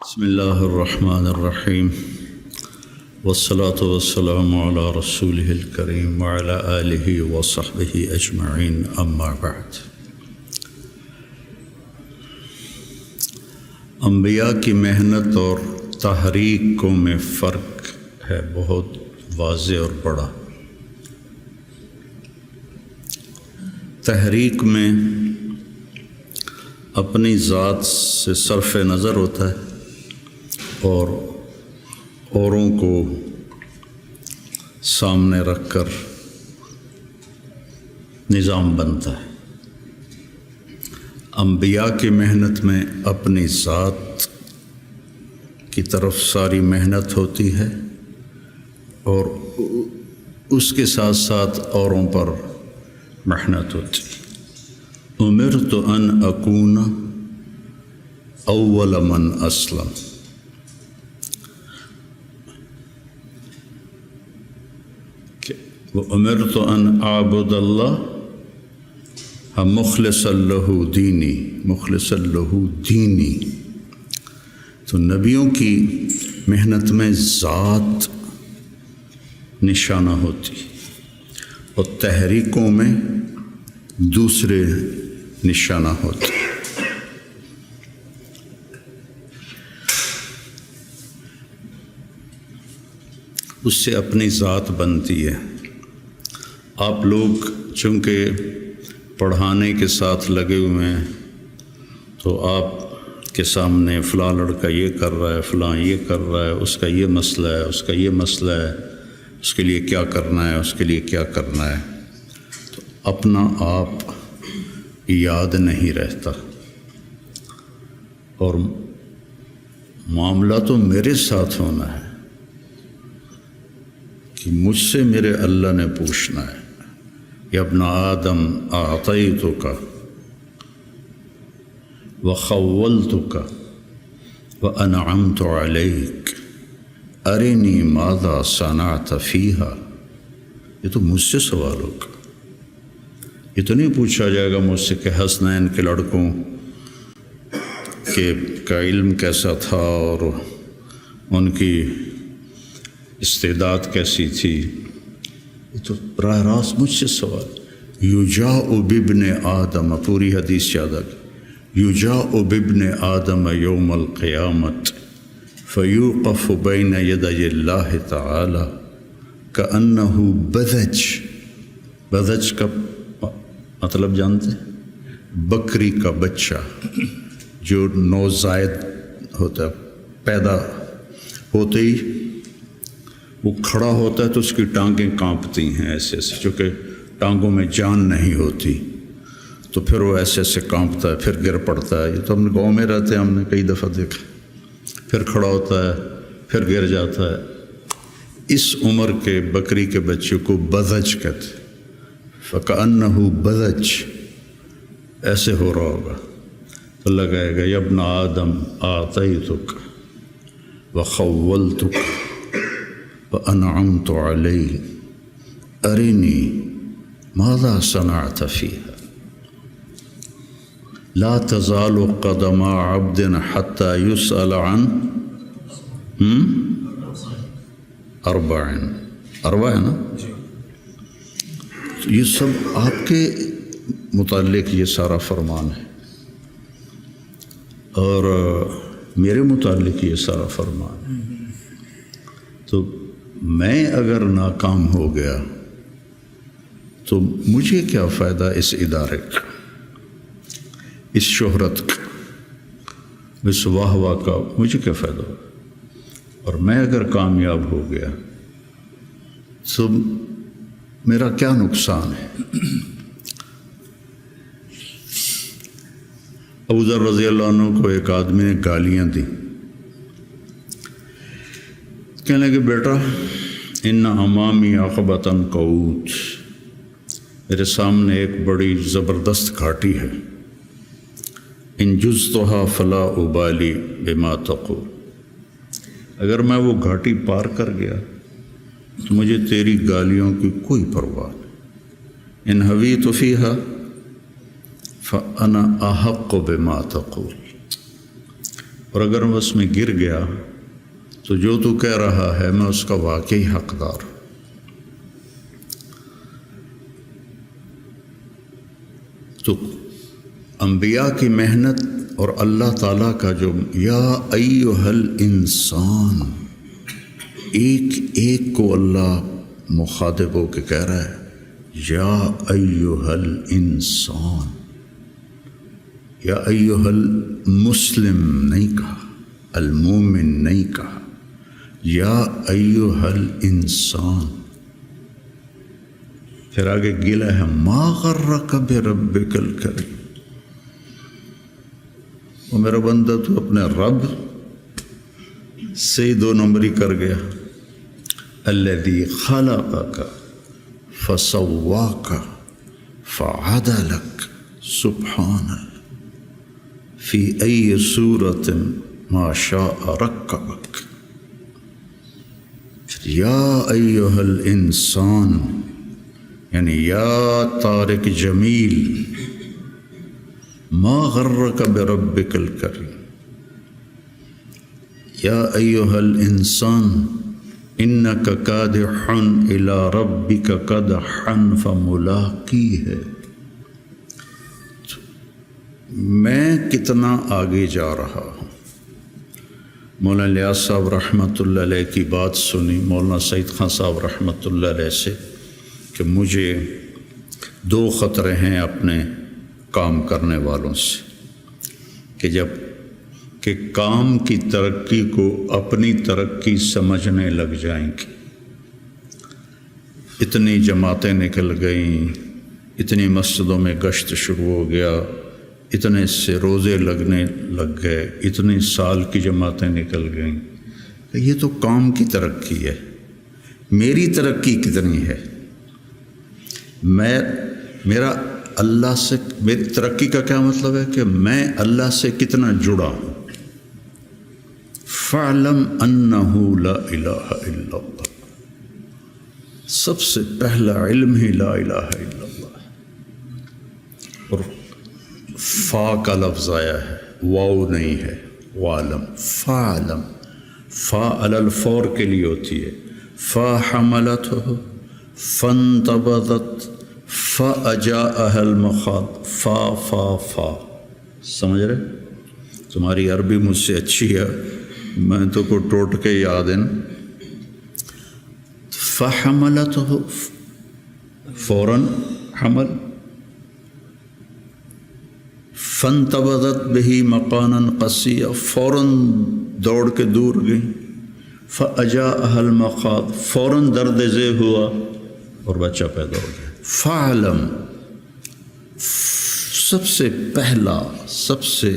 بسم اللہ الرحمن الرحیم والصلاة والسلام علی رسولہ الکریم وعلی آلہ وصحبہ اجمعین اما بعد۔ انبیاء کی محنت اور تحریکوں میں فرق ہے بہت واضح اور بڑا۔ تحریک میں اپنی ذات سے صرف نظر ہوتا ہے اور اوروں کو سامنے رکھ کر نظام بنتا ہے۔ انبیاء کی محنت میں اپنی ذات کی طرف ساری محنت ہوتی ہے اور اس کے ساتھ ساتھ اوروں پر محنت ہوتی ہے۔ امرت ان اکون اول من اسلم، وَأُمِرْتُ أَنْ أَعْبُدَ اللَّهَ مُخْلِصًا لَهُ دِينِي۔ تو نبیوں کی محنت میں ذات نشانہ ہوتی اور تحریکوں میں دوسرے نشانہ ہوتے۔ اس سے اپنی ذات بنتی ہے۔ آپ لوگ چونکہ پڑھانے کے ساتھ لگے ہوئے ہیں تو آپ کے سامنے فلاں لڑکا یہ کر رہا ہے، فلاں یہ کر رہا ہے، اس کا یہ مسئلہ ہے، اس کا یہ مسئلہ ہے، اس کے لیے کیا کرنا ہے، اس کے لیے کیا کرنا ہے، تو اپنا آپ یاد نہیں رہتا اور معاملہ تو میرے ساتھ ہونا ہے کہ مجھ سے میرے اللہ نے پوچھنا ہے، یا ابن آدم اعطیتک وخولتک وانعمت علیک ارنی ماذا صنعت فیہا۔ یہ تو مجھ سے سوال ہوگا، یہ تو نہیں پوچھا جائے گا مجھ سے کہ حسنین کے لڑکوں کا علم کیسا تھا اور ان کی استعداد کیسی تھی۔ یہ تو براہ راست مجھ سے سوال۔ یجاء بابن آدم، پوری حدیث یاد آ گئی، یجاء بابن آدم یوم القیامت فیوقف بین یدی اللہ تعالی کأنہ بذج۔ بذج کا مطلب جانتے ہیں؟ بکری کا بچہ جو نوزائید ہوتا ہے، پیدا ہوتے ہی وہ کھڑا ہوتا ہے تو اس کی ٹانگیں کانپتی ہیں ایسے ایسے، چونکہ ٹانگوں میں جان نہیں ہوتی تو پھر وہ ایسے ایسے کانپتا ہے، پھر گر پڑتا ہے۔ یہ تو ہم نے گاؤں میں رہتے ہیں، ہم نے کئی دفعہ دیکھا۔ پھر کھڑا ہوتا ہے، پھر گر جاتا ہے۔ اس عمر کے بکری کے بچے کو بذج کہتے ہیں۔ فَكَأَنَّهُ بذج، ایسے ہو رہا ہوگا تو لگائے گا یا ابن آدم اعطیتک وخولتک وانعمت علیہ ارنی ماذا صنعت فیہا۔ لا تزال قدم عبد حتی یسأل عن اربع ہے نا؟ یہ سب آپ کے متعلق یہ سارا فرمان ہے اور میرے متعلق یہ سارا فرمان ہے۔ تو میں اگر ناکام ہو گیا تو مجھے کیا فائدہ اس ادارے کا، اس شہرت کا، اس واہ واہ کا، مجھے کیا فائدہ ہوگا؟ اور میں اگر کامیاب ہو گیا تو میرا کیا نقصان ہے؟ ابو ذر رضی اللہ عنہ کو ایک آدمی نے گالیاں دی، کہنے لگے بیٹا ان امامی عقبۃ قعود، میرے سامنے ایک بڑی زبردست گھاٹی ہے، ان جزتها فلا ابالی بما تقول، اگر میں وہ گھاٹی پار کر گیا تو مجھے تیری گالیوں کی کوئی پرواہ نہیں۔ ان حویت فیہا فَأَنَا أَحَقُّ بِمَا تَقُولُ، اور اگر میں اس میں گر گیا تو جو تو کہہ رہا ہے میں اس کا واقعی حقدار ہوں۔ تو انبیاء کی محنت اور اللہ تعالیٰ کا جو یا ایھا الانسان، ایک ایک کو اللہ مخاطب ہو کے کہہ رہا ہے یا ایھا الانسان، یا ایھا المسلم نہیں کہا، المومن نہیں کہا، یا ایھا الانسان۔ پھر آگے گلا ہے ما غرک بربک الکریم، وہ میرا بندہ تو اپنے رب سے دو نمبری کر گیا، الذی خلقک فسواک فعدلک سبحانہ فی ای صورت ما شاء رکبک۔ یا ایھا الانسان یعنی یا طارق جمیل، ما غرک بربک الکریم، یا ایھا الانسان انک کادح الی ربک کدحا فملاقیہ۔ میں کتنا آگے جا رہا ہوں۔ مولانا الیاس صاحب رحمۃ اللہ علیہ کی بات سنی مولانا سعید خان صاحب رحمۃ اللہ علیہ سے کہ مجھے دو خطرے ہیں اپنے کام کرنے والوں سے، کہ جب کہ کام کی ترقی کو اپنی ترقی سمجھنے لگ جائیں گے، اتنی جماعتیں نکل گئیں، اتنی مسجدوں میں گشت شروع ہو گیا، اتنے سے روزے لگنے لگ گئے، اتنے سال کی جماعتیں نکل گئیں، یہ تو کام کی ترقی ہے، میری ترقی کتنی ہے، میرا اللہ سے، میری ترقی کا کیا مطلب ہے کہ میں اللہ سے کتنا جڑا ہوں۔ فَاعْلَمْ أَنَّهُ لَا إِلَٰهَ إِلَّا اللَّهُ، سب سے پہلا علم ہی لا الہ الا اللہ، اور فا کا لفظ آیا ہے، واو نہیں ہے، وَعْلَمْ، فَاعْلَمْ، فا علی الفور کے لیے ہوتی ہے، فا حملتہ فانتبذت فأجاءها المخاض، فا فا فا، سمجھ رہے؟ تمہاری عربی مجھ سے اچھی ہے، میں تو کو ٹوٹ کے یاد ہے نا۔ فحملتہ فوراً حمل، فانتبذت بہ مکانا قصیا، فوراً دوڑ کے دور گئی، فأجاءها المخاض، فوراً درد ذیل ہوا اور بچہ پیدا ہو گیا۔ فعلم، سب سے پہلا، سب سے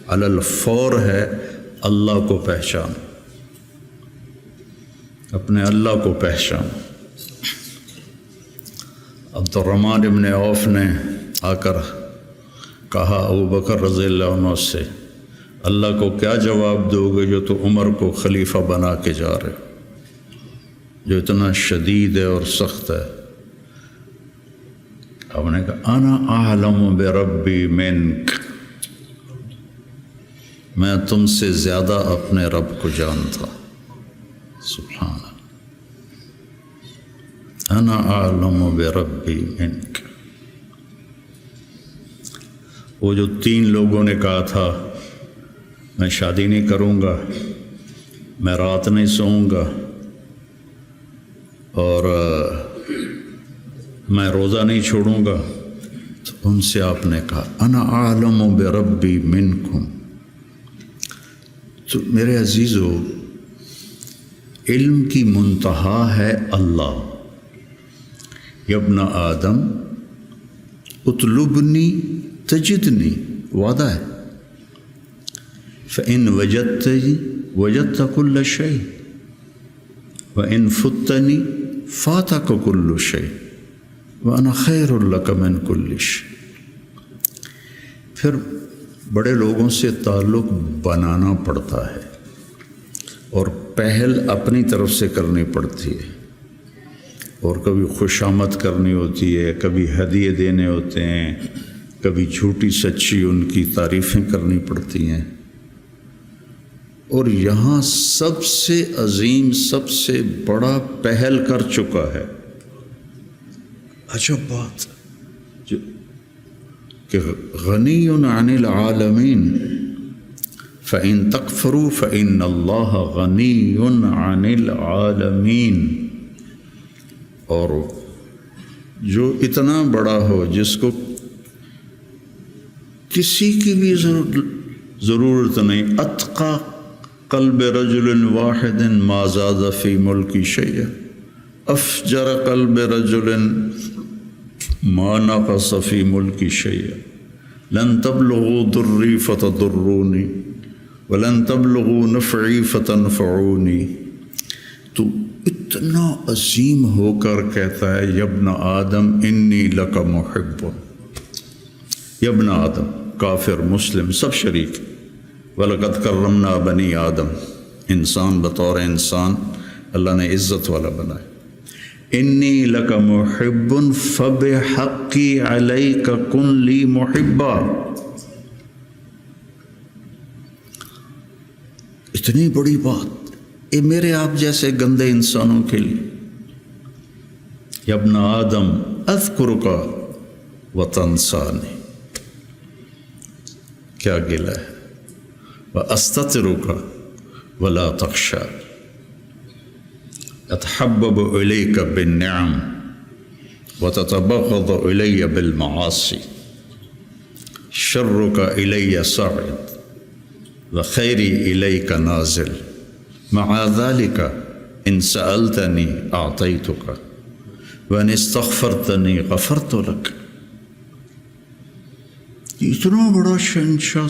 علی الفور ہے اللہ کو پہچان، اپنے اللہ کو پہچان۔ عبد الرحمن ابن عوف نے آ کر کہا ابو بکر رضی اللہ عنہ سے، اللہ کو کیا جواب دو گے جو تو عمر کو خلیفہ بنا کے جا رہے، جو اتنا شدید ہے اور سخت ہے؟ آپ نے کہا انا اعلم بربی منک، میں تم سے زیادہ اپنے رب کو جانتا، سبحان اللہ، انا اعلم بربی منک۔ وہ جو 3 لوگوں نے کہا تھا میں شادی نہیں کروں گا، میں رات نہیں سوؤں گا، اور میں روزہ نہیں چھوڑوں گا، تو ان سے آپ نے کہا انا اعلم بربی منکم۔ تو میرے عزیزو، علم کی منتہا ہے اللہ۔ یا ابن آدم اطلبنی تجدنی، وعدہ ہے، فإن وجدتنی وجدت كل شيء وإن فتنی فاتک كل شيء وأنا خیر لک من كل شيء۔ پھر بڑے لوگوں سے تعلق بنانا پڑتا ہے اور پہل اپنی طرف سے کرنی پڑتی ہے، اور کبھی خوشامد کرنی ہوتی ہے، کبھی ہدیے دینے ہوتے ہیں، کبھی جھوٹی سچی ان کی تعریفیں کرنی پڑتی ہیں، اور یہاں سب سے عظیم، سب سے بڑا پہل کر چکا ہے۔ عجب بات کہ غنی عن العالمین، فإن تکفروا فإن اللہ غنی عن العالمین۔ اور جو اتنا بڑا ہو، جس کو کسی کی بھی ضرورت نہیں، اتقى قلب رجل واحد ما زاد فی ملکی شیئا، افجر قلب رجل ما نقص فی ملکی شیئا، لن تبلغوا ضری فتضرونی ولن تبلغوا نفعی فتنفعونی۔ تو اتنا عظیم ہو کر کہتا ہے یا ابن آدم انی لک محب، یا ابن آدم، کافر مسلم سب شریک۔ وَلَقَدْ كَرَّمْنَا بَنِي آدم، انسان بطور انسان اللہ نے عزت والا بنایا۔ انی لک محب فبحقی علیک کن لی محبا۔ اتنی بڑی بات یہ میرے آپ جیسے گندے انسانوں کے لیے۔ یا ابن آدم اذکرک وتنسانی، کیا گلہ ہے، وَأَسْتَتِرُكَ وَلَا تَخْشَى، أَتَحَبَّبُ إِلَيْكَ بِالنِّعَمِ وَتَتَبَغَّضُ إِلَيَّ بِالْمَعَاصِي، شَرُّكَ إِلَيَّ صَاعِدٌ وَخَيْرِي إِلَيْكَ نَازِلٌ، مَعَ ذَلِكَ إِن سَأَلْتَنِي أَعْطَيْتُكَ وَإِنِ اسْتَغْفَرْتَنِي غَفَرْتُ لَكَ۔ اتنا بڑا شہنشاہ،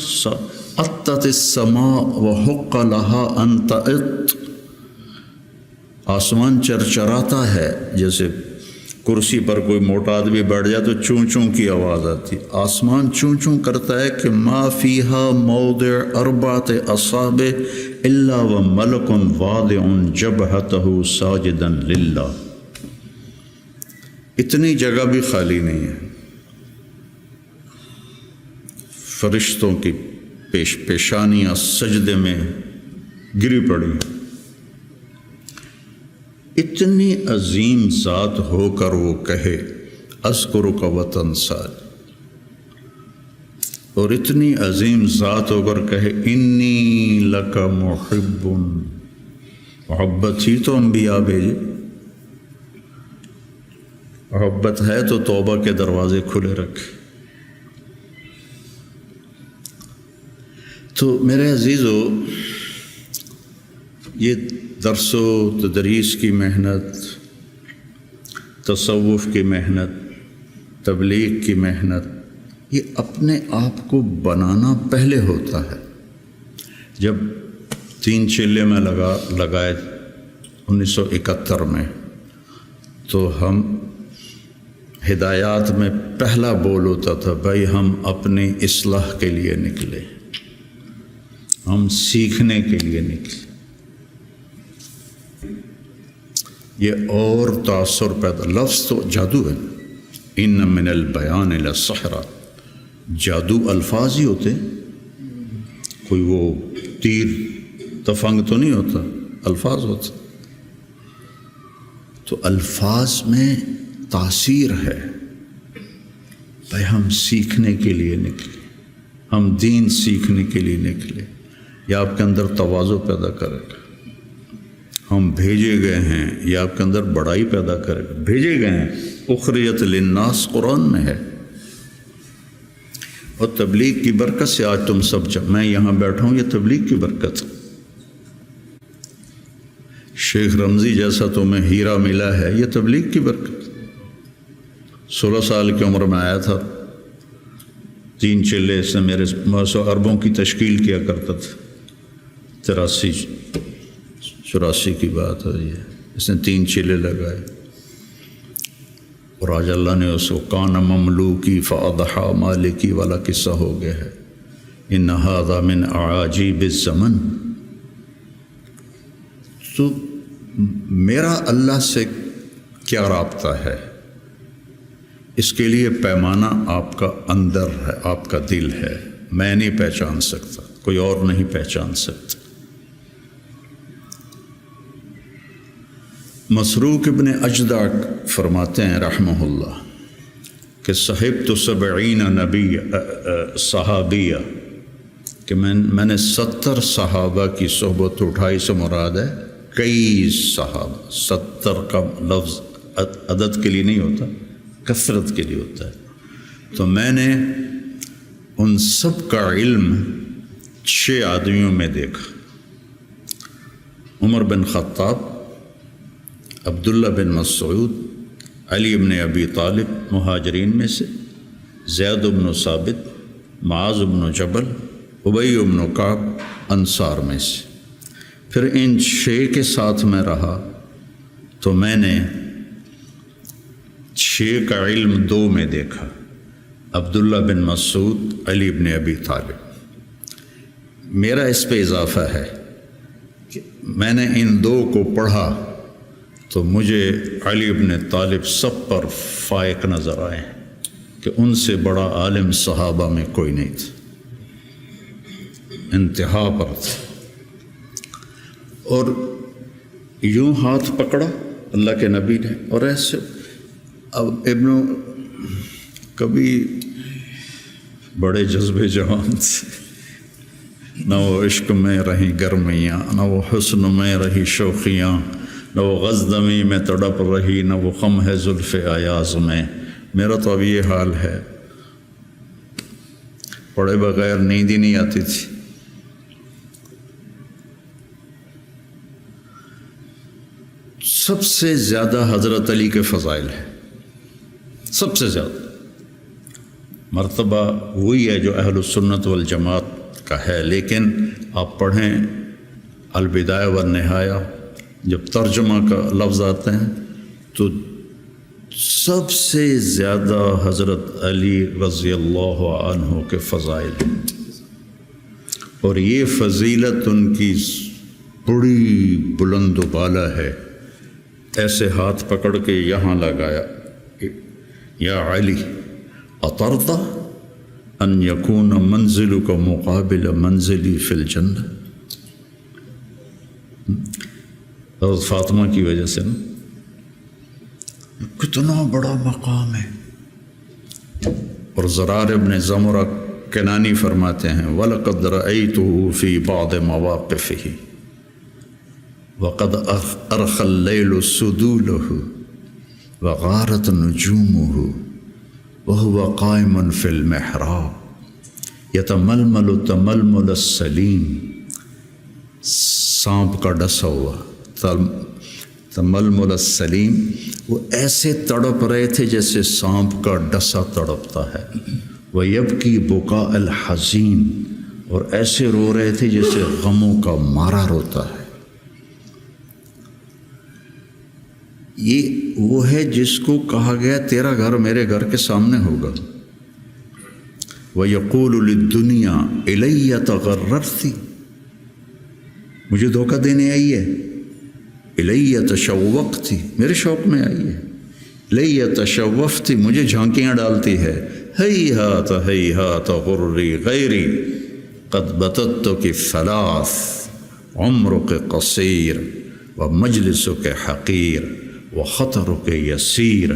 اطت السماء وحق لها ان تئط، آسمان چرچراتا ہے، جیسے کرسی پر کوئی موٹا آدمی بیٹھ جائے تو چوں چوں کی آواز آتی، آسمان چوں چوں کرتا ہے کہ ما فیہا موضع اربعۃ اصابع الا وملک واضع جبہتہ ساجدا للہ۔ اتنی جگہ بھی خالی نہیں ہے، فرشتوں کی پیشانیاں سجدے میں گری پڑی۔ اتنی عظیم ذات ہو کر وہ کہے اذکرک وتنسانی، اور اتنی عظیم ذات ہو کر کہے انی لک محب۔ محبت ہی تو انبیاء بھیجے، محبت ہے تو توبہ کے دروازے کھلے رکھے۔ تو میرے عزیزو، یہ درس و تدریس کی محنت، تصوف کی محنت، تبلیغ کی محنت، یہ اپنے آپ کو بنانا پہلے ہوتا ہے۔ جب 3 چلے میں لگائے 1971 میں، تو ہم ہدایات میں پہلا بول ہوتا تھا، بھائی ہم اپنی اصلاح کے لیے نکلے، ہم سیکھنے کے لیے نکلے۔ یہ اور تاثر پیدا، لفظ تو جادو ہے، ان من البیان لسحرا، جادو الفاظ ہی ہوتے، کوئی وہ تیر تفنگ تو نہیں ہوتا، الفاظ ہوتا۔ تو الفاظ میں تاثیر ہے۔ بھائی ہم سیکھنے کے لیے نکلے، ہم دین سیکھنے کے لیے نکلے، یہ آپ کے اندر تواضع پیدا کرے گا۔ ہم بھیجے گئے ہیں، یہ آپ کے اندر بڑائی پیدا کرے گا۔ بھیجے گئے ہیں، اخرجت للناس قرآن میں ہے، اور تبلیغ کی برکت سے آج تم سب میں یہاں بیٹھا ہوں، یہ تبلیغ کی برکت۔ شیخ رمضی جیسا تمہیں ہیرا ملا ہے، یہ تبلیغ کی برکت۔ 16 سال کی عمر میں آیا تھا، 3 چلے سے میرے 900 اربوں کی تشکیل کیا کرتا تھا، 83-84 کی بات ہے یہ، اس نے 3 چلے لگائے، اور آج اللہ نے اس کو کان مملوکی فاضحا مالکی والا قصہ ہو گیا ہے۔ ان ھذا من اعاجیب الزمن۔ تو میرا اللہ سے کیا رابطہ ہے، اس کے لیے پیمانہ آپ کا اندر ہے، آپ کا دل ہے، میں نہیں پہچان سکتا، کوئی اور نہیں پہچان سکتا۔ مسروق ابن اجدع فرماتے ہیں رحمہ اللہ کہ صحبت 70 نبی صحابیہ کہ میں نے 70 صحابہ کی صحبت اٹھائی سے مراد ہے کئی صحابہ. 70 کا لفظ عدد کے لیے نہیں ہوتا، کثرت کے لیے ہوتا ہے. تو میں نے ان سب کا علم 6 آدمیوں میں دیکھا. عمر بن خطاب، عبداللہ بن مسعود، علی بن ابی طالب مہاجرین میں سے، زید بن ثابت، معاذ بن جبل، ابی بن کعب انصار میں سے. پھر ان 6 کے ساتھ میں رہا تو میں نے 6 کا علم 2 میں دیکھا، عبداللہ بن مسعود، علی بن ابی طالب. میرا اس پہ اضافہ ہے کہ میں نے ان 2 کو پڑھا تو مجھے علی بن طالب سب پر فائق نظر آئے کہ ان سے بڑا عالم صحابہ میں کوئی نہیں تھا، انتہا پر تھا. اور یوں ہاتھ پکڑا اللہ کے نبی نے، اور ایسے اب کبھی بڑے جذبے جوان تھے، نہ وہ عشق میں رہی گرمیاں، نہ وہ حسن میں رہی شوخیاں، نہ وہ غزدمی میں تڑپ رہی، نہ وہ خم ہے زلف ایاز میں. میرا تو اب یہ حال ہے، پڑھے بغیر نیند ہی نہیں آتی تھی. سب سے زیادہ حضرت علی کے فضائل ہیں، سب سے زیادہ مرتبہ وہی ہے جو اہل السنت والجماعت کا ہے. لیکن آپ پڑھیں البدایہ والنہایہ، جب ترجمہ کا لفظ آتے ہیں تو سب سے زیادہ حضرت علی رضی اللہ عنہ کے فضائل ہیں. اور یہ فضیلت ان کی بڑی بلند و بالا ہے. ایسے ہاتھ پکڑ کے یہاں لگایا، یا علی اطرضى ان یکون منزلک مقابل منزلی فی الجنہ. حضرت فاطمہ کی وجہ سے نا کتنا بڑا مقام ہے. اور زرار ابن زمرہ کنانی فرماتے ہیں وَلَقَدْ رَأَيْتُهُ فِي بَعْضِ مَوَاقِفِهِ وَقَدْ أَرْخَى اللَّيْلُ سُدُولَهُ وَغَارَتْ نُجُومُهُ وَهُوَ قَائِمٌ فِي الْمِحْرَابِ يَتَمَلْمَلُ تَمَلْمُلَ السَّلِيمِ. سانپ کا ڈسا ہوا تململ السلیم، وہ ایسے تڑپ رہے تھے جیسے سانپ کا ڈسا تڑپتا ہے. وَيَبْكِي بُكَاءَ الْحَزِينِ، اور ایسے رو رہے تھے جیسے غموں کا مارا روتا ہے. یہ وہ ہے جس کو کہا گیا تیرا گھر میرے گھر کے سامنے ہوگا. وَيَقُولُ لِلدُّنْيَا إِلَيَّ تَغَرَّرْتِ، مجھے دھوکہ دینے آئی ہے. إِلَيَّ تَشَوَّقْتِ، میرے شوق میں آئی ہے. إِلَيَّ تَشَوَّفْتِ، مجھے جھانکیاں ڈالتی ہے. هَيْهَاتَ هَيْهَاتَ غُرِّي غَيْرِي قَدْ بَتَتُّكِ الثَّلَاثِ عُمْرُكِ قَصِيرٌ وَمَجْلِسُكَ حَقِيرٌ وَخَطَرُكَ يَسِيرٌ.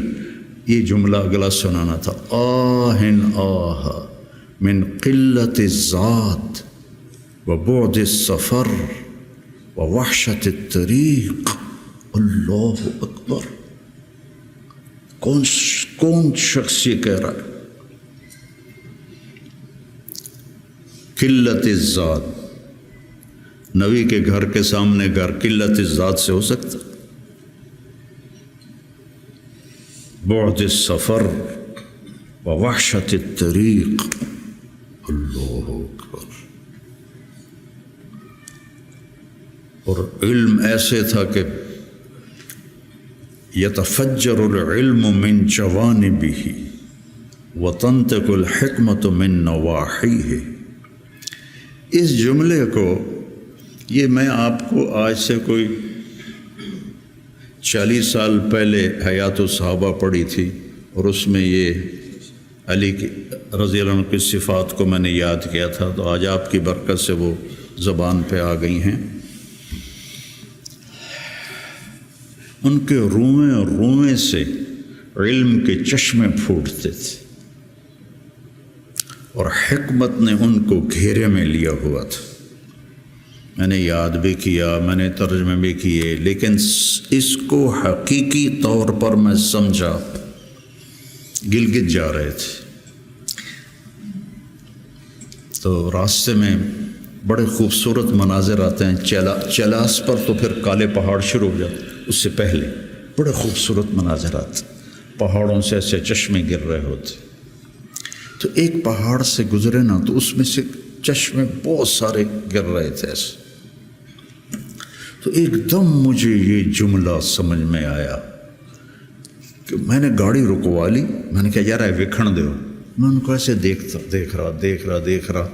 یہ جملہ اگلا سنانا تھا. آہن آہ من قلت الذات وبعد السفر ووحشت الطریق. اللہ اکبر. کون شخص یہ کہہ رہا ہے؟ قلت الذات، نبی کے گھر کے سامنے گھر قلت الذات سے ہو سکتا؟ بعد السفر ووحشت الطریق. اللہ اکبر. اور علم ایسے تھا کہ یتفجر العلم من جوانبہ وتنطق الحکمت من نواحیہ. اس جملے کو یہ میں آپ کو آج سے کوئی 40 سال پہلے حیات الصحابہ پڑھی تھی، اور اس میں یہ علی کی رضی اللہ عنہ کی صفات کو میں نے یاد کیا تھا. تو آج آپ کی برکت سے وہ زبان پہ آ گئی ہیں. ان کے روئیں روئیں سے علم کے چشمے پھوٹتے تھے، اور حکمت نے ان کو گھیرے میں لیا ہوا تھا۔ میں نے یاد بھی کیا، میں نے ترجمے بھی کیے، لیکن اس کو حقیقی طور پر میں سمجھا، گلگت جا رہے تھے تو راستے میں بڑے خوبصورت مناظر آتے ہیں، چلاس پر تو پھر کالے پہاڑ شروع ہو جاتے، اس سے پہلے بڑے خوبصورت مناظر آتے، پہاڑوں سے ایسے چشمے گر رہے ہوتے۔ تو ایک پہاڑ سے گزرے نا تو اس میں سے چشمے بہت سارے گر رہے تھے ایسے۔ تو ایک دم مجھے یہ جملہ سمجھ میں آیا کہ میں نے گاڑی رکوا لی، میں نے کہا یار وکھن دو، میں ان کو ایسے دیکھ رہا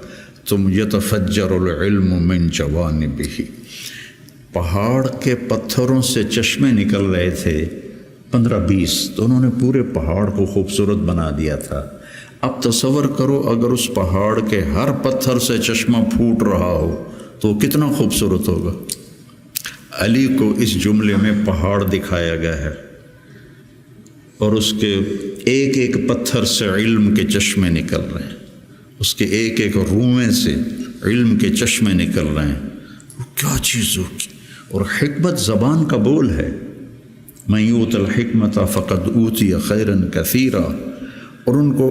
تو یتفجر العلم من جوانبہ، پہاڑ کے پتھروں سے چشمے نکل رہے تھے 15-20، تو انہوں نے پورے پہاڑ کو خوبصورت بنا دیا تھا۔ اب تصور کرو اگر اس پہاڑ کے ہر پتھر سے چشمہ پھوٹ رہا ہو تو کتنا خوبصورت ہوگا۔ علی کو اس جملے میں پہاڑ دکھایا گیا ہے اور اس کے ایک ایک پتھر سے علم کے چشمے نکل رہے ہیں، اس کے ایک ایک روئیں سے علم کے چشمے نکل رہے ہیں۔ وہ کیا چیز ہوگی؟ اور حکمت زبان کا بول ہے، من یؤت الحکمت فقد اوتی خیرا کثیرا، اور ان کو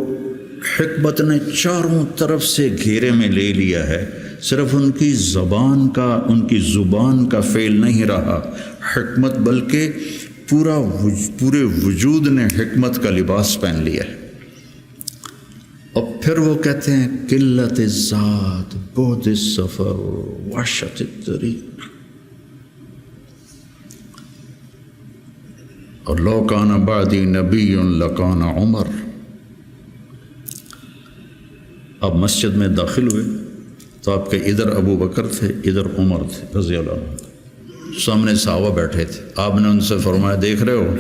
حکمت نے چاروں طرف سے گھیرے میں لے لیا ہے۔ صرف ان کی زبان کا فعل نہیں رہا حکمت، بلکہ پورے وجود نے حکمت کا لباس پہن لیا ہے۔ اور پھر وہ کہتے ہیں قلت الذات بعد السفر وحشت الطریق، اور لو کان بعدی نبی لکان عمر۔ آپ مسجد میں داخل ہوئے تو آپ کے ادھر ابو بکر تھے، ادھر عمر تھے رضی اللہ عنہ، سامنے صحابہ بیٹھے تھے۔ آپ نے ان سے فرمایا دیکھ رہے ہو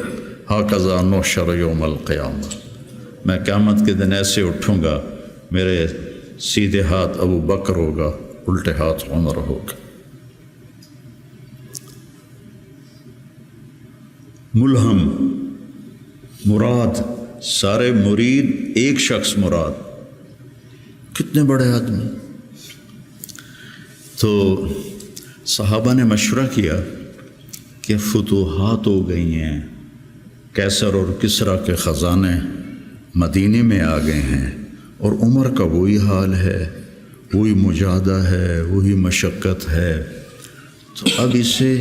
ہاکذا نحشر یوم القیامہ، میں قیامت کے دن ایسے اٹھوں گا، میرے سیدھے ہاتھ ابو بکر ہوگا، الٹے ہاتھ عمر ہوگا۔ ملہم مراد، سارے مرید ایک شخص مراد، کتنے بڑے آدمی۔ تو صحابہ نے مشورہ کیا کہ فتوحات ہو گئی ہیں، کیسر اور کسریٰ کے خزانے مدینے میں آ گئے ہیں، اور عمر کا وہی حال ہے، وہی مجاہدہ ہے، وہی مشقت ہے، تو اب اسے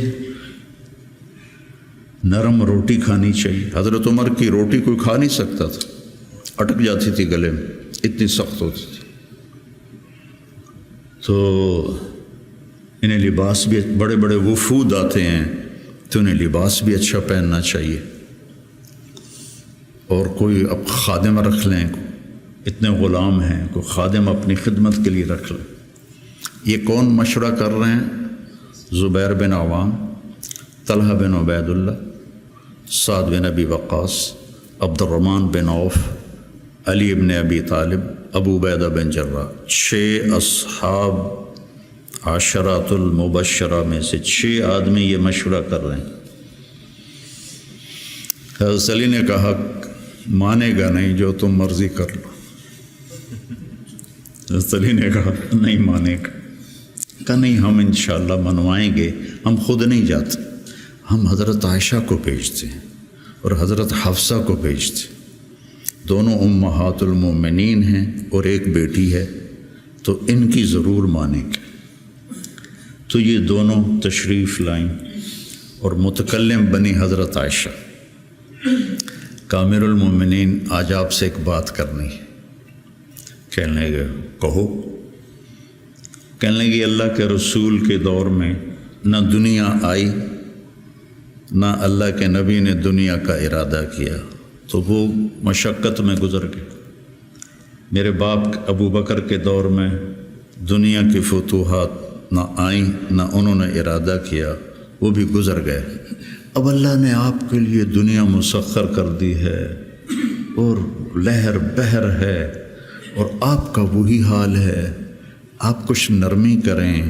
نرم روٹی کھانی چاہیے۔ حضرت عمر کی روٹی کوئی کھا نہیں سکتا تھا، اٹک جاتی تھی گلے میں، اتنی سخت ہوتی تھی۔ تو انہیں لباس بھی، بڑے بڑے وفود آتے ہیں تو انہیں لباس بھی اچھا پہننا چاہیے، اور کوئی اب خادم رکھ لیں، اتنے غلام ہیں، کوئی خادم اپنی خدمت کے لیے رکھ لیں۔ یہ کون مشورہ کر رہے ہیں؟ زبیر بن عوام، طلحہ بن عبید اللہ، سعد بن ابی وقاص، عبد الرحمن بن عوف، علی بن ابی طالب، ابو عبیدہ بن جراح، 6 اصحاب عشرات المبشرہ میں سے 6 آدمی یہ مشورہ کر رہے ہیں۔ حضرت علی نے کہا مانے گا نہیں، جو تم مرضی کر لو۔ حضرت علی نے کہا نہیں مانے گا، کہا نہیں ہم انشاءاللہ منوائیں گے، ہم خود نہیں جاتے، ہم حضرت عائشہ کو بھیجتے ہیں اور حضرت حفصہ کو بھیجتے ہیں، دونوں امہات المومنین ہیں اور ایک بیٹی ہے، تو ان کی ضرور مانیں گے۔ تو یہ دونوں تشریف لائیں اور متکلم بنی حضرت عائشہ، کامر المومنین آج آپ سے ایک بات کرنی ہے۔ کہنے لگے کہو۔ کہنے لگے اللہ کے رسول کے دور میں نہ دنیا آئی، نہ اللہ کے نبی نے دنیا کا ارادہ کیا، تو وہ مشقت میں گزر گئے۔ میرے باپ ابو بکر کے دور میں دنیا کی فتوحات نہ آئیں، نہ انہوں نے ارادہ کیا، وہ بھی گزر گئے۔ اب اللہ نے آپ کے لیے دنیا مسخر کر دی ہے اور لہر بہر ہے، اور آپ کا وہی حال ہے۔ آپ کچھ نرمی کریں،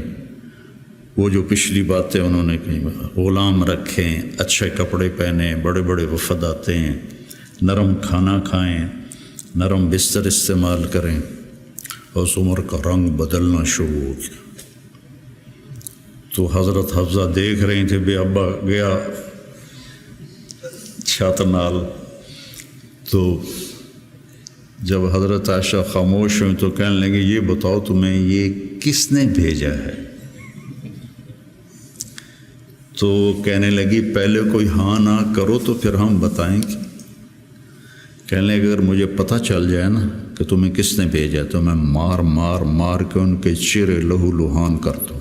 وہ جو پچھلی باتیں انہوں نے کہیں، غلام رکھیں، اچھے کپڑے پہنیں، بڑے بڑے وفد آتے ہیں، نرم کھانا کھائیں، نرم بستر استعمال کریں، اور اس عمر کا رنگ بدلنا شروع ہو گیا۔ تو حضرت حفصہ دیکھ رہے تھے بے ابا گیا چھت نال، تو جب حضرت عائشہ خاموش ہوئیں تو کہنے لگے یہ بتاؤ تمہیں یہ کس نے بھیجا ہے؟ تو کہنے لگی پہلے کوئی ہاں نہ کرو تو پھر ہم بتائیں گے۔ کہنے لگے اگر مجھے پتہ چل جائے نا کہ تمہیں کس نے بھیجا تو میں مار مار مار کے ان کے چہرے لہو لہان کر دوں۔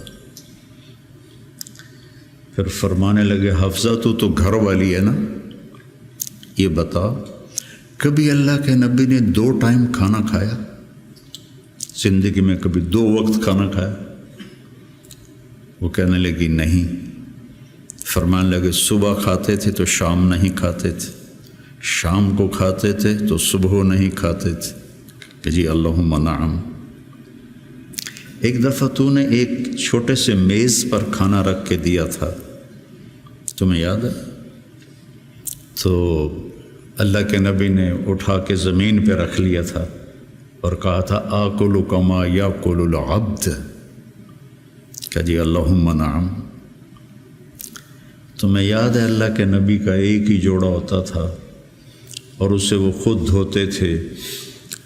پھر فرمانے لگے حفصہ تو گھر والی ہے نا، یہ بتا کبھی اللہ کے نبی نے 2 ٹائم کھانا کھایا؟ زندگی میں کبھی 2 وقت کھانا کھایا؟ وہ کہنے لگی نہیں۔ فرمانے لگے صبح کھاتے تھے تو شام نہیں کھاتے تھے، شام کو کھاتے تھے تو صبح نہیں کھاتے تھے؟ کہ جی اللہم نعم۔ ایک دفعہ تو نے ایک چھوٹے سے میز پر کھانا رکھ کے دیا تھا، تمہیں یاد ہے؟ تو اللہ کے نبی نے اٹھا کے زمین پہ رکھ لیا تھا اور کہا تھا آکل کما یاکل العبد، کہ جی اللہم نعم۔ تمہیں یاد ہے اللہ کے نبی کا ایک ہی جوڑا ہوتا تھا اور اسے وہ خود دھوتے تھے،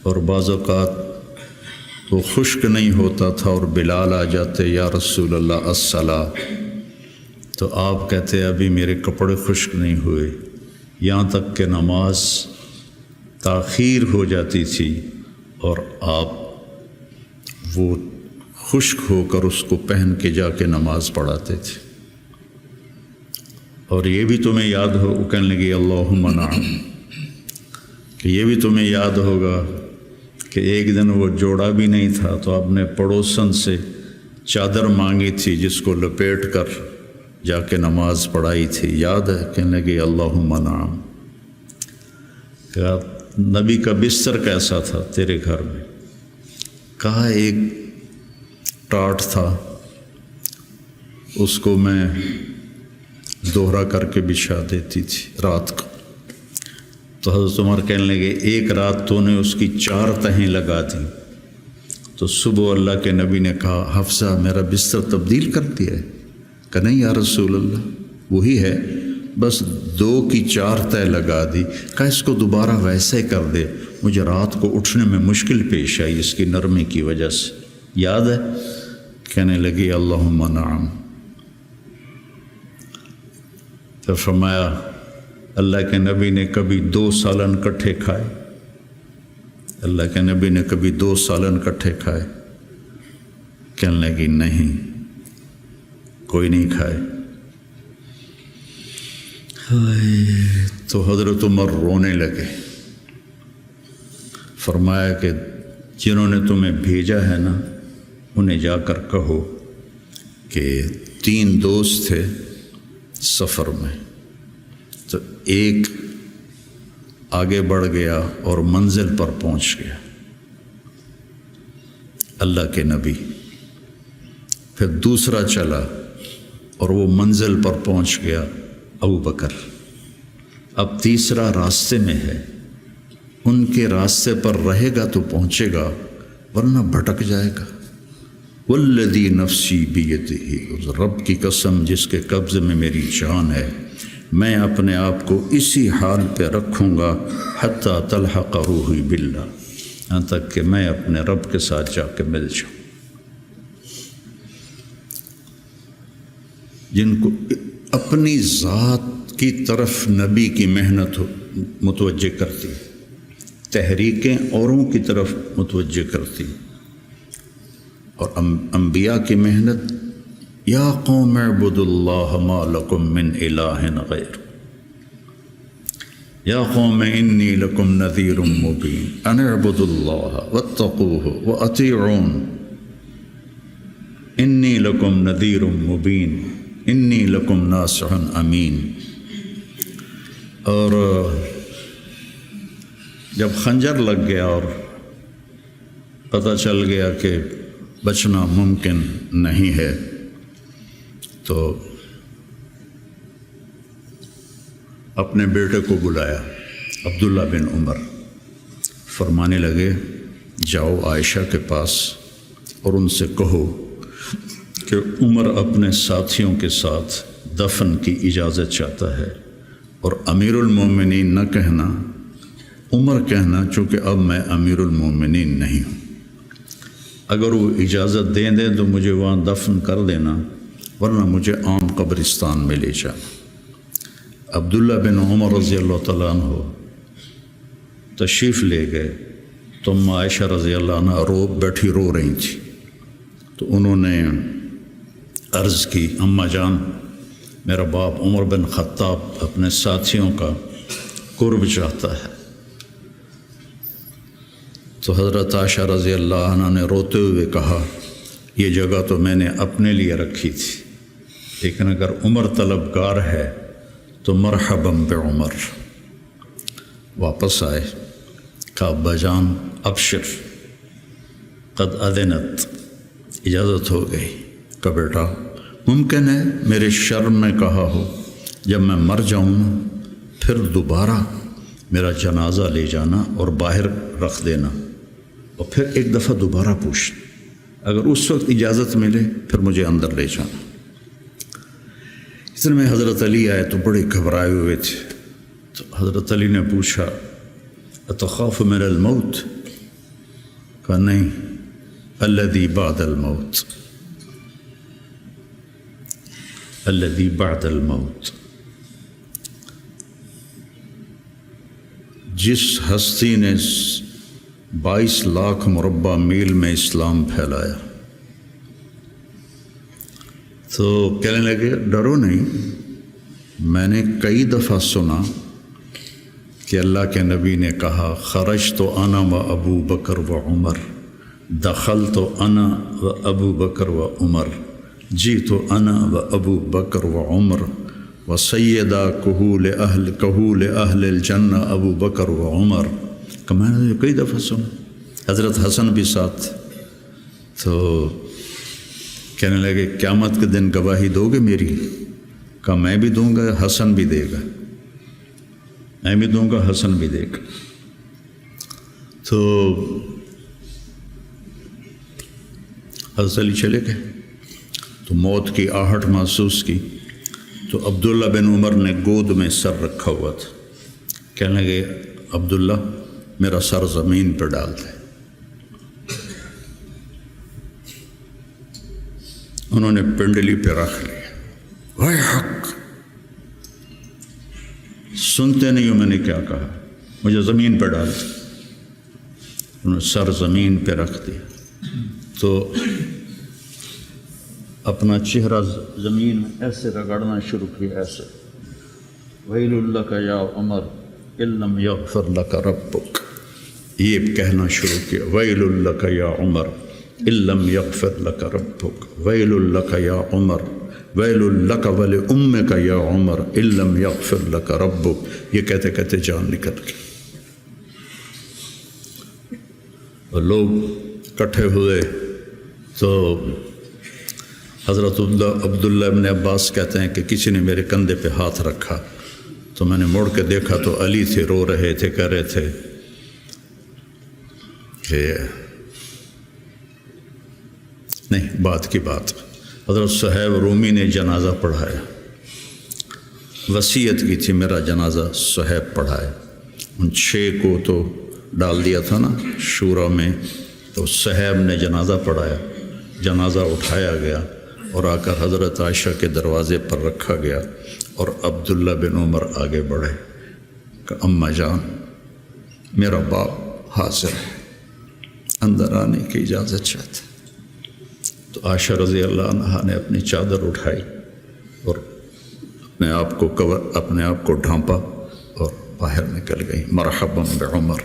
اور بعض اوقات وہ خشک نہیں ہوتا تھا اور بلال آ جاتے یا رسول اللہ الصلاۃ، تو آپ کہتے ابھی میرے کپڑے خشک نہیں ہوئے، یہاں تک کہ نماز تاخیر ہو جاتی تھی اور آپ وہ خشک ہو کر اس کو پہن کے جا کے نماز پڑھاتے تھے۔ اور یہ بھی تمہیں یاد ہو، وہ کہنے لگی اللہم نعم، کہ یہ بھی تمہیں یاد ہوگا کہ ایک دن وہ جوڑا بھی نہیں تھا تو آپ نے پڑوسن سے چادر مانگی تھی جس کو لپیٹ کر جا کے نماز پڑھائی تھی، یاد ہے؟ کہنے لگی اللہم نعم۔ کہا نبی کا بستر کیسا تھا تیرے گھر میں؟ کہا ایک ٹاٹ تھا، اس کو میں دوہرا کر کے بچھا دیتی تھی رات کو۔ تو حضرت عمر کہنے لگے ایک رات تو نے اس کی 4 تہیں لگا دیں، تو صبح اللہ کے نبی نے کہا حفصہ میرا بستر تبدیل کر دیا ہے؟ کہ نہیں یا رسول اللہ وہی ہے، بس 2 کی 4 تہ لگا دی۔ کہا اس کو دوبارہ ویسے کر دے، مجھے رات کو اٹھنے میں مشکل پیش آئی اس کی نرمی کی وجہ سے، یاد ہے؟ کہنے لگی اللہم نعم۔ تو فرمایا اللہ کے نبی نے کبھی 2 سالن کٹھے کھائے؟ اللہ کے نبی نے کبھی 2 سالن کٹھے کھائے؟ کہنے لگی نہیں، کوئی نہیں کھائے۔ تو حضرت عمر رونے لگے، فرمایا کہ جنہوں نے تمہیں بھیجا ہے نا انہیں جا کر کہو کہ 3 دوست تھے سفر میں، تو ایک آگے بڑھ گیا اور منزل پر پہنچ گیا اللہ کے نبی، پھر دوسرا چلا اور وہ منزل پر پہنچ گیا ابو بکر، اب تیسرا راستے میں ہے، ان کے راستے پر رہے گا تو پہنچے گا ورنہ بھٹک جائے گا۔ والذی نفسی بیدہ، اس رب کی قسم جس کے قبضے میں میری جان ہے، میں اپنے آپ کو اسی حال پہ رکھوں گا حتی تلحق روحی باللہ، یہاں تک کہ میں اپنے رب کے ساتھ جا کے مل جاؤں۔ جن کو اپنی ذات کی طرف نبی کی محنت متوجہ کرتی، تحریکیں اوروں کی طرف متوجہ کرتی، اور انبیاء کی محنت یا قوم اعبدوا اللہ ما لکم من الہ غیر، یا قوم انی لکم نذیر مبین ان اعبدوا اللہ واتقوہ واطیعون انی لکم نذیر مبین انی لکم ناصح امین۔ اور جب خنجر لگ گیا اور پتہ چل گیا کہ بچنا ممکن نہیں ہے، تو اپنے بیٹے کو بلایا عبداللہ بن عمر، فرمانے لگے جاؤ عائشہ کے پاس اور ان سے کہو کہ عمر اپنے ساتھیوں کے ساتھ دفن کی اجازت چاہتا ہے، اور امیر المومنین نہ کہنا، عمر کہنا، چونکہ اب میں امیر المومنین نہیں ہوں۔ اگر وہ اجازت دیں تو مجھے وہاں دفن کر دینا، ورنہ مجھے عام قبرستان میں لے جانا۔ عبداللہ بن عمر رضی اللہ تعالیٰ عنہ تشریف لے گئے تو عائشہ رضی اللہ عنہ بیٹھی رو رہی تھی، تو انہوں نے عرض کی اماں جان، میرا باپ عمر بن خطاب اپنے ساتھیوں کا قرب چاہتا ہے۔ تو حضرت عائشہ رضی اللہ عنہ نے روتے ہوئے کہا یہ جگہ تو میں نے اپنے لیے رکھی تھی، لیکن اگر عمر طلبگار ہے تو مرحباً بعمر۔ واپس آئے، کہا ابا جان ابشر قد اذنت، اجازت ہو گئی۔ کہا بیٹا ممکن ہے میرے شرم میں کہا ہو، جب میں مر جاؤں پھر دوبارہ میرا جنازہ لے جانا اور باہر رکھ دینا، اور پھر ایک دفعہ دوبارہ پوچھنا، اگر اس وقت اجازت ملے پھر مجھے اندر لے جانا۔ اتنے میں حضرت علی آئے تو بڑے گھبرائے ہوئے تھے، تو حضرت علی نے پوچھا اتخاف من الموت؟ کہا نہیں، الذی بعد الموت، الذی بعد الموت۔ جس ہستی نے 22 لاکھ مربع میل میں اسلام پھیلایا، تو کہنے لگے ڈرو نہیں، میں نے کئی دفعہ سنا کہ اللہ کے نبی نے کہا خرجت انا و ابو بکر و عمر، دخلت انا و ابو بکر و عمر، جیت انا و ابو بکر و عمر، و سیدہ کہول اہل الجنہ ابو بکر و عمر۔ کہ میں نے کئی دفعہ سنا، حضرت حسن بھی ساتھ، تو کہنے لگے قیامت کے دن گواہی دو گے میری؟ کہا میں بھی دوں گا، حسن بھی دے گا، میں بھی دوں گا، حسن بھی دے گا۔ تو حضرت علی چلے گئے، تو موت کی آہٹ محسوس کی، تو عبداللہ بن عمر نے گود میں سر رکھا ہوا تھا، کہنے لگے عبداللہ میرا سر زمین پر ڈال دے۔ انہوں نے پنڈلی پہ رکھ لیا، وائے حق، سنتے نہیں ہو میں نے کیا کہا، مجھے زمین پہ ڈال دیا۔ انہوں نے سر زمین پہ رکھ دیا، تو اپنا چہرہ زمین میں ایسے رگڑنا شروع کیا، ایسے ویل لک یا عمر ان لم یغفر لک ربک، یہ کہنا شروع کیا، ویل لک یا عمر ان لم یغفر لک ربک، ویل لک یا عمر، ویل لک ولامک یا عمر ان لم یغفر لک ربک۔ یہ کہتے کہتے جان نکل گئی، اور لوگ اکٹھے ہوئے، تو حضرت عبداللہ ابن عباس کہتے ہیں کہ کسی نے میرے کندھے پہ ہاتھ رکھا، تو میں نے مڑ کے دیکھا تو علی تھے، رو رہے تھے، کہہ رہے تھے کہ نہیں، بات کی بات، حضرت صہیب رومی نے جنازہ پڑھایا، وصیت کی تھی میرا جنازہ صہیب پڑھائے، ان 6 کو تو ڈال دیا تھا نا شورا میں، تو صہیب نے جنازہ پڑھایا، جنازہ اٹھایا گیا اور آ کر حضرت عائشہ کے دروازے پر رکھا گیا، اور عبداللہ بن عمر آگے بڑھے کہ اماں جان میرا باپ حاضر ہے، اندر آنے کی اجازت چاہتے۔ تو عائشہ رضی اللہ عنہا نے اپنی چادر اٹھائی اور اپنے آپ کو ڈھانپا اور باہر نکل گئی، مرحباً بعمر۔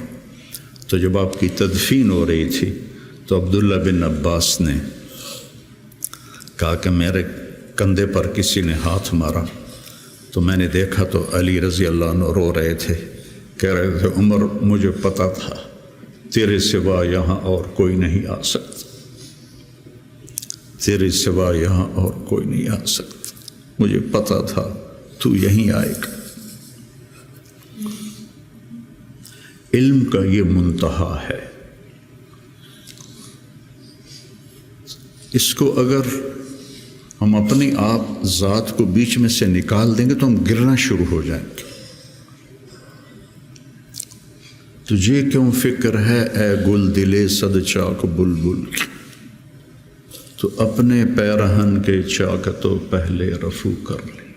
تو جب آپ کی تدفین ہو رہی تھی تو عبداللہ بن عباس نے کہا کہ میرے کندھے پر کسی نے ہاتھ مارا، تو میں نے دیکھا تو علی رضی اللہ عنہ رو رہے تھے، کہہ رہے تھے عمر مجھے پتہ تھا تیرے سوا یہاں اور کوئی نہیں آ سکتا، تیرے سوا یہاں اور کوئی نہیں آ سکتا۔ مجھے پتہ تھا تو یہیں آئے گا۔ علم کا یہ منتہا ہے، اس کو اگر ہم اپنے آپ ذات کو بیچ میں سے نکال دیں گے تو ہم گرنا شروع ہو جائیں گے۔ تجھے کیوں فکر ہے اے گل دلے صد چاک بلبل، تو اپنے پیرہن کے چاک تو پہلے رفو کر لے۔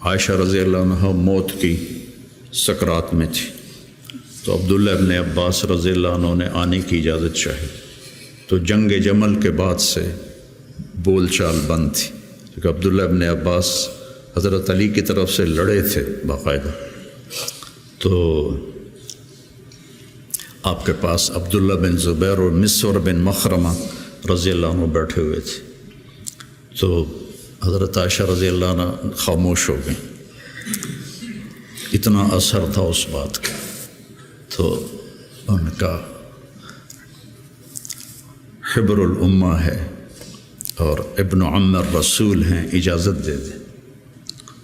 عائشہ رضی اللہ عنہ موت کی سکرات میں تھی، تو عبداللہ ابن عباس رضی اللہ عنہ نے آنے کی اجازت چاہی، تو جنگ جمل کے بعد سے بول چال بند تھی، کیونکہ عبداللہ ابن عباس حضرت علی کی طرف سے لڑے تھے باقاعدہ، تو آپ کے پاس عبداللہ بن زبیر اور مسور بن مخرمہ رضی اللہ عنہ بیٹھے ہوئے تھے، تو حضرت عائشہ رضی اللہ عنہ خاموش ہو گئیں، اتنا اثر تھا اس بات کا۔ تو ان کا حبر الامہ ہے اور ابن عم الرسول ہیں، اجازت دے دیں۔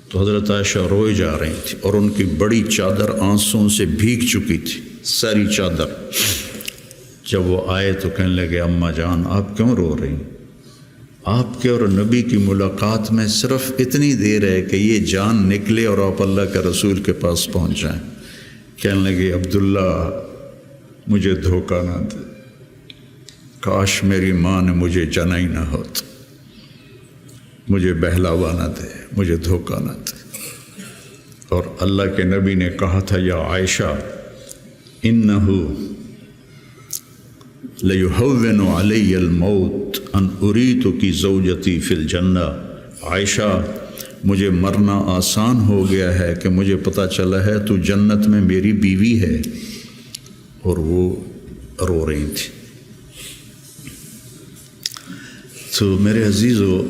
تو حضرت عائشہ روئے جا رہی تھی اور ان کی بڑی چادر آنسوں سے بھیگ چکی تھی، ساری چادر۔ جب وہ آئے تو کہنے لگے اماں جان آپ کیوں رو رہی ہیں؟ آپ کے اور نبی کی ملاقات میں صرف اتنی دیر ہے کہ یہ جان نکلے اور آپ اللہ کے رسول کے پاس پہنچ جائیں۔ کہنے لگے عبداللہ مجھے دھوکہ نہ دے، کاش میری ماں نے مجھے جنا ہی نہ ہوتا، مجھے بہلاوا نہ دے، مجھے دھوکہ نہ دے۔ اور اللہ کے نبی نے کہا تھا یا عائشہ انہو لیہون علی الموت ان اریتک زوجتی فی الجنہ، عائشہ مجھے مرنا آسان ہو گیا ہے کہ مجھے پتہ چلا ہے تو جنت میں میری بیوی ہے۔ اور وہ رو رہی تھی۔ تو میرے عزیزو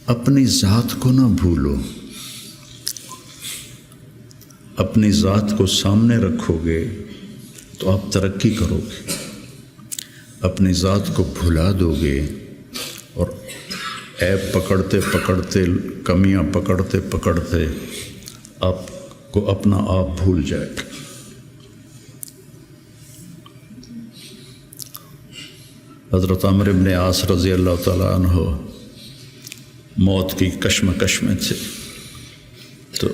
اپنی ذات کو نہ بھولو، اپنی ذات کو سامنے رکھو گے تو آپ ترقی کرو گے، اپنی ذات کو بھلا دو گے اور عیب پکڑتے پکڑتے، کمیاں پکڑتے پکڑتے آپ کو اپنا آپ بھول جائے گا۔ حضرت عمرو بن عاص رضی اللہ تعالیٰ عنہ موت کی کشمکش میں تھے، تو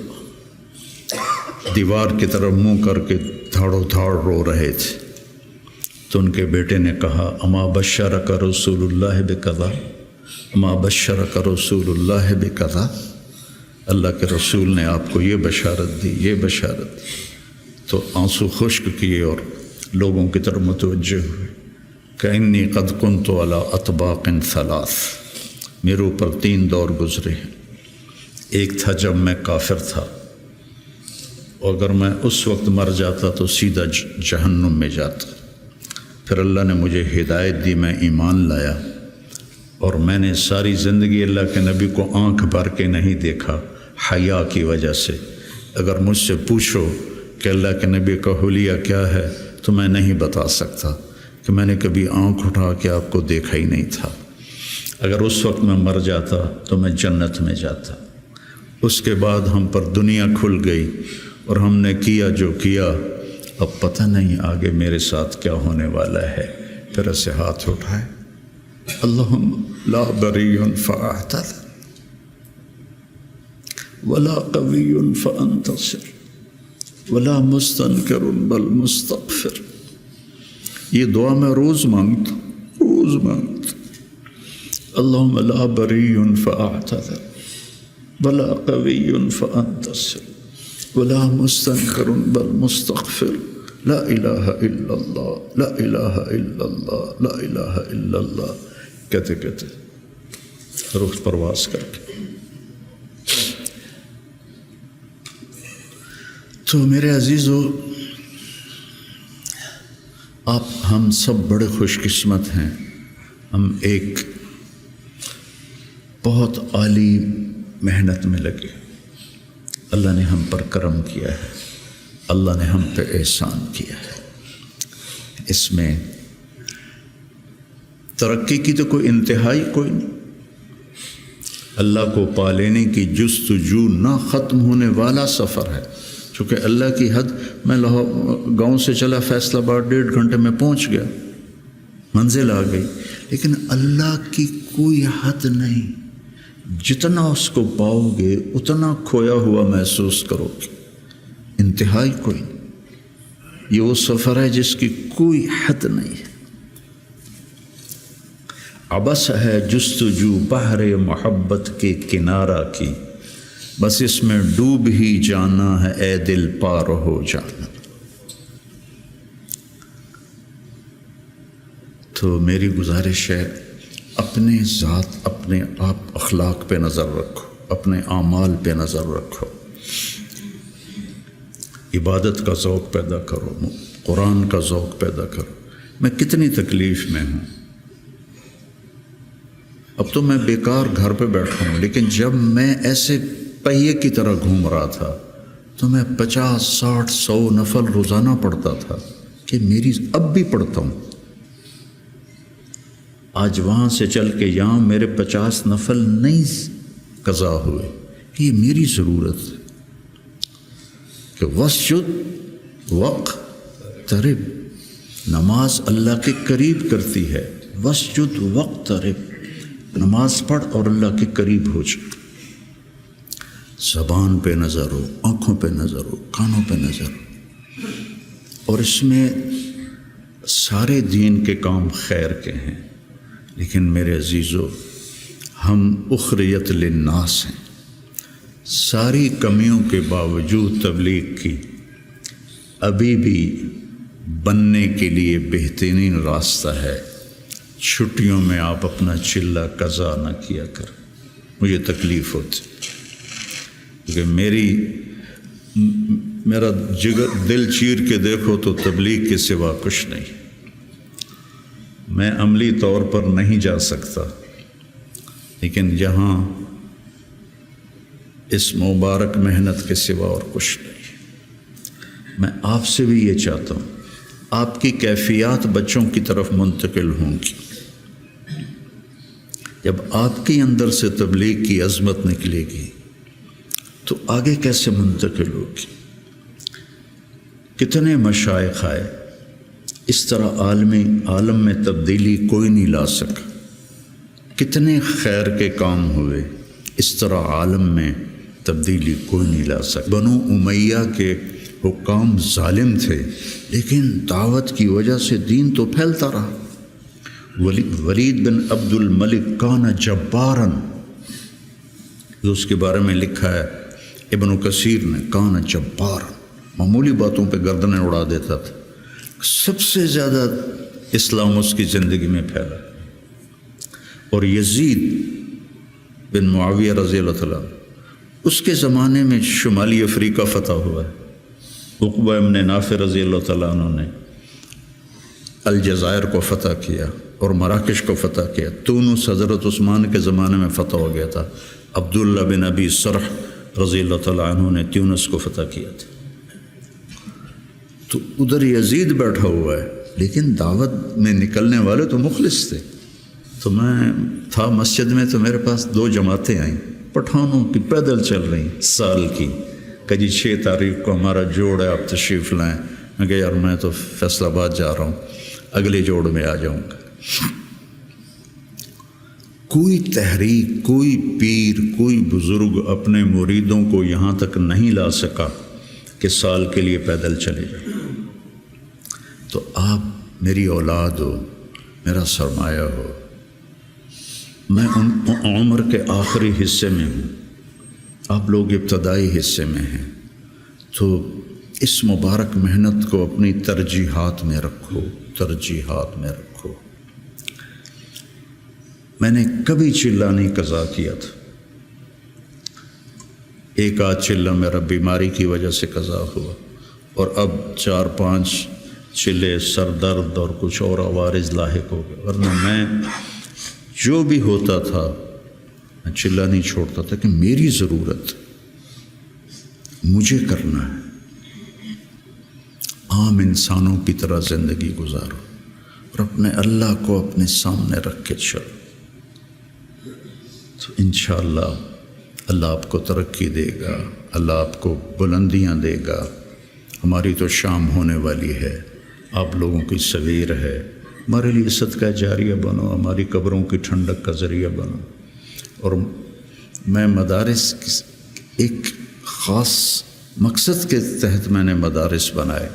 دیوار کی طرف منہ کر کے دھاڑو دھاڑ رو رہے تھے، تو ان کے بیٹے نے کہا اما بشرک رسول اللہ بکذا، اما بشرک رسول اللہ بکذا، اللہ کے رسول نے آپ کو یہ بشارت دی، یہ بشارت دی۔ تو آنسو خشک کیے اور لوگوں کی طرف متوجہ ہوئے کہ انی قد کنت علی اطباق ثلاث، میرے اوپر 3 دور گزرے ہیں۔ ایک تھا جب میں کافر تھا، اور اگر میں اس وقت مر جاتا تو سیدھا جہنم میں جاتا، پھر اللہ نے مجھے ہدایت دی، میں ایمان لایا، اور میں نے ساری زندگی اللہ کے نبی کو آنکھ بھر کے نہیں دیکھا حیا کی وجہ سے۔ اگر مجھ سے پوچھو کہ اللہ کے نبی کا حلیہ کیا ہے تو میں نہیں بتا سکتا کہ میں نے کبھی آنکھ اٹھا کے آپ کو دیکھا ہی نہیں تھا۔ اگر اس وقت میں مر جاتا تو میں جنت میں جاتا۔ اس کے بعد ہم پر دنیا کھل گئی اور ہم نے کیا جو کیا، اب پتہ نہیں آگے میرے ساتھ کیا ہونے والا ہے۔ پھر ایسے ہاتھ اٹھائے، اللہم لا بری فاعتذر ولا قوی فانتصر ولا مستنکر بل مستغفر۔ یہ دعا میں روز مانگتا، روز مانگتا، اللہم لا بری فاعتذر ولا قوی فانتصر ولا مستنکر بل مستغفر، لا الہ الا اللہ، لا الہ الا اللہ، لا الہ الا اللہ، کہتے کہتے روح پرواز کر کے۔ تو میرے عزیزو، آپ ہم سب بڑے خوش قسمت ہیں، ہم ایک بہت عالی محنت میں لگے، اللہ نے ہم پر کرم کیا ہے، اللہ نے ہم پہ احسان کیا ہے۔ اس میں ترقی کی تو کوئی انتہائی کوئی نہیں۔ اللہ کو پا لینے کی جستجو نہ ختم ہونے والا سفر ہے، چونکہ اللہ کی حد، میں گاؤں سے چلا فیصل آباد 1.5 گھنٹے میں پہنچ گیا، منزل آ گئی، لیکن اللہ کی کوئی حد نہیں، جتنا اس کو پاؤ گے اتنا کھویا ہوا محسوس کرو گے، انتہائی کوئی نہیں۔ یہ وہ سفر ہے جس کی کوئی حد نہیں ہے۔ عبث ہے جستجو بحر محبت کے کنارہ کی، بس اس میں ڈوب ہی جانا ہے اے دل پار ہو جانا۔ تو میری گزارش ہے، اپنے ذات، اپنے آپ اخلاق پہ نظر رکھو، اپنے اعمال پہ نظر رکھو، عبادت کا ذوق پیدا کرو، قرآن کا ذوق پیدا کرو۔ میں کتنی تکلیف میں ہوں، اب تو میں بیکار گھر پہ بیٹھا ہوں، لیکن جب میں ایسے پہیے کی طرح گھوم رہا تھا تو میں 50، 60، 100 نفل روزانہ پڑھتا تھا، کہ میری اب بھی پڑھتا ہوں۔ آج وہاں سے چل کے یہاں میرے 50 نفل نہیں قضا ہوئے، کہ یہ میری ضرورت ہے کہ وسجد وقترب، نماز اللہ کے قریب کرتی ہے، وسجد وقترب، نماز پڑھ اور اللہ کے قریب ہو جا۔ زبان پہ نظر ہو، آنکھوں پہ نظر ہو، کانوں پہ نظر ہو، اور اس میں سارے دین کے کام خیر کے ہیں، لیکن میرے عزیزو، ہم اخریت للناس ہیں۔ ساری کمیوں کے باوجود تبلیغ کی ابھی بھی بننے کے لیے بہترین راستہ ہے۔ چھٹیوں میں آپ اپنا چلہ قضا نہ کیا کر، مجھے تکلیف ہوتی، کیونکہ میرا جگر دل چیر کے دیکھو تو تبلیغ کے سوا کچھ نہیں۔ میں عملی طور پر نہیں جا سکتا، لیکن یہاں اس مبارک محنت کے سوا اور کچھ نہیں۔ میں آپ سے بھی یہ چاہتا ہوں، آپ کی کیفیات بچوں کی طرف منتقل ہوں گی۔ جب آپ کے اندر سے تبلیغ کی عظمت نکلے گی تو آگے کیسے منتقل ہوگی؟ کتنے مشائخ آئے، اس طرح عالم میں تبدیلی کوئی نہیں لا سکا۔ کتنے خیر کے کام ہوئے، اس طرح عالم میں تبدیلی کوئی نہیں لا سکا۔ بنو امیہ کے حکام ظالم تھے، لیکن دعوت کی وجہ سے دین تو پھیلتا رہا۔ ولید بن عبد الملک کان جباراً، جو اس کے بارے میں لکھا ہے ابن کثیر نے، کان جباراً، معمولی باتوں پہ گردنیں اڑا دیتا تھا۔ سب سے زیادہ اسلام اس کی زندگی میں پھیلا۔ اور یزید بن معاویہ رضی اللہ تعالیٰ، اس کے زمانے میں شمالی افریقہ فتح ہوا ہے۔ عقبہ ابن نافع رضی اللہ تعالیٰ عنہ نے الجزائر کو فتح کیا اور مراکش کو فتح کیا۔ تونس حضرت عثمان کے زمانے میں فتح ہو گیا تھا۔ عبداللہ بن ابی سرح رضی اللہ تعالیٰ عنہ نے تونس کو فتح کیا تھا۔ تو ادھر یزید بیٹھا ہوا ہے، لیکن دعوت میں نکلنے والے تو مخلص تھے۔ تو میں تھا مسجد میں، تو میرے پاس 2 جماعتیں آئیں، پٹھانوں کی، پیدل چل رہی سال کی، کہ جی 6 تاریخ کو ہمارا جوڑ ہے، آپ تشریف لائیں۔ میں کہا یار میں تو فیصل آباد جا رہا ہوں، اگلے جوڑ میں آ جاؤں گا۔ کوئی تحریک، کوئی پیر، کوئی بزرگ اپنے مریدوں کو یہاں تک نہیں لا سکا کہ سال کے لیے پیدل چلے جائیں۔ تو آپ میری اولاد ہو، میرا سرمایہ ہو۔ میں عمر کے آخری حصے میں ہوں، آپ لوگ ابتدائی حصے میں ہیں، تو اس مبارک محنت کو اپنی ترجیحات میں رکھو، ترجیحات میں رکھو۔ میں نے کبھی چلہ نہیں قضا کیا تھا، ایک آدھ چلہ میرا بیماری کی وجہ سے قضا ہوا، اور اب 4-5 چلے سر درد اور کچھ اور عوارض لاحق ہو گئے، ورنہ میں جو بھی ہوتا تھا میں چلہ نہیں چھوڑتا تھا، کہ میری ضرورت مجھے کرنا ہے۔ عام انسانوں کی طرح زندگی گزارو اور اپنے اللہ کو اپنے سامنے رکھ کے چلو۔ تو انشاءاللہ اللہ آپ کو ترقی دے گا، اللہ آپ کو بلندیاں دے گا۔ ہماری تو شام ہونے والی ہے، آپ لوگوں کی سویر ہے، ہمارے لیے صدقہ جاریہ بنو، ہماری قبروں کی ٹھنڈک کا ذریعہ بنو۔ اور میں مدارس ایک خاص مقصد کے تحت میں نے مدارس بنائے،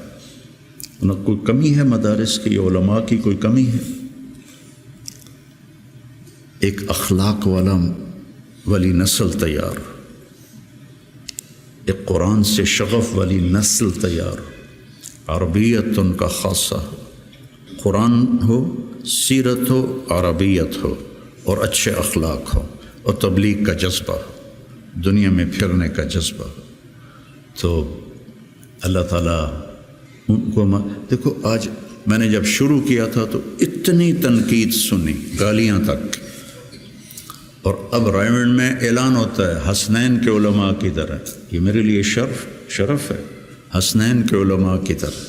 نہ کوئی کمی ہے مدارس کی، علماء کی کوئی کمی ہے؟ ایک اخلاق والی نسل تیار، ایک قرآن سے شغف والی نسل تیار، عربیت ان کا خاصہ ہو، قرآن ہو، سیرت ہو، عربیت ہو، اور اچھے اخلاق ہو، اور تبلیغ کا جذبہ ہو، دنیا میں پھرنے کا جذبہ ہو۔ تو اللہ تعالیٰ ان کو دیکھو، آج میں نے جب شروع کیا تھا تو اتنی تنقید سنی، گالیاں تک، اور اب رائمنڈ میں اعلان ہوتا ہے حسنین کے علماء کی طرح۔ یہ میرے لیے شرف ہے، حسنین کے علماء کی طرح۔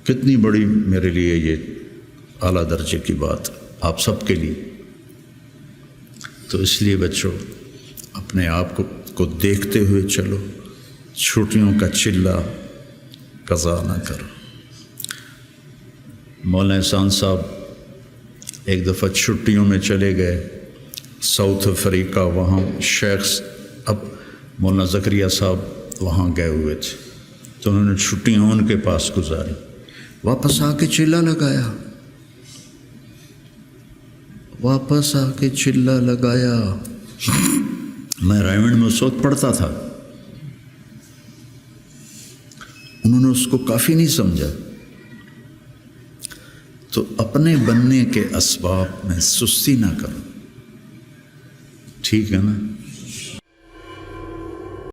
کتنی بڑی میرے لیے یہ اعلیٰ درجے کی بات آپ سب کے لیے۔ تو اس لیے بچوں، اپنے آپ کو دیکھتے ہوئے چلو، چھٹیوں کا چلہ قضا نہ کرو۔ مولانا احسان صاحب ایک دفعہ چھٹیوں میں چلے گئے ساؤتھ افریقہ، وہاں شیخ اب مولانا زکریا صاحب وہاں گئے ہوئے تھے، تو انہوں نے چھٹیاں ان کے پاس گزاری، واپس آ کے چلہ لگایا، واپس آ کے چلہ لگایا۔ میں رائمنڈ میں اس وقت پڑھتا تھا، انہوں نے اس کو کافی نہیں سمجھا۔ تو اپنے بننے کے اسباب میں سستی نہ کرو، ٹھیک ہے نا؟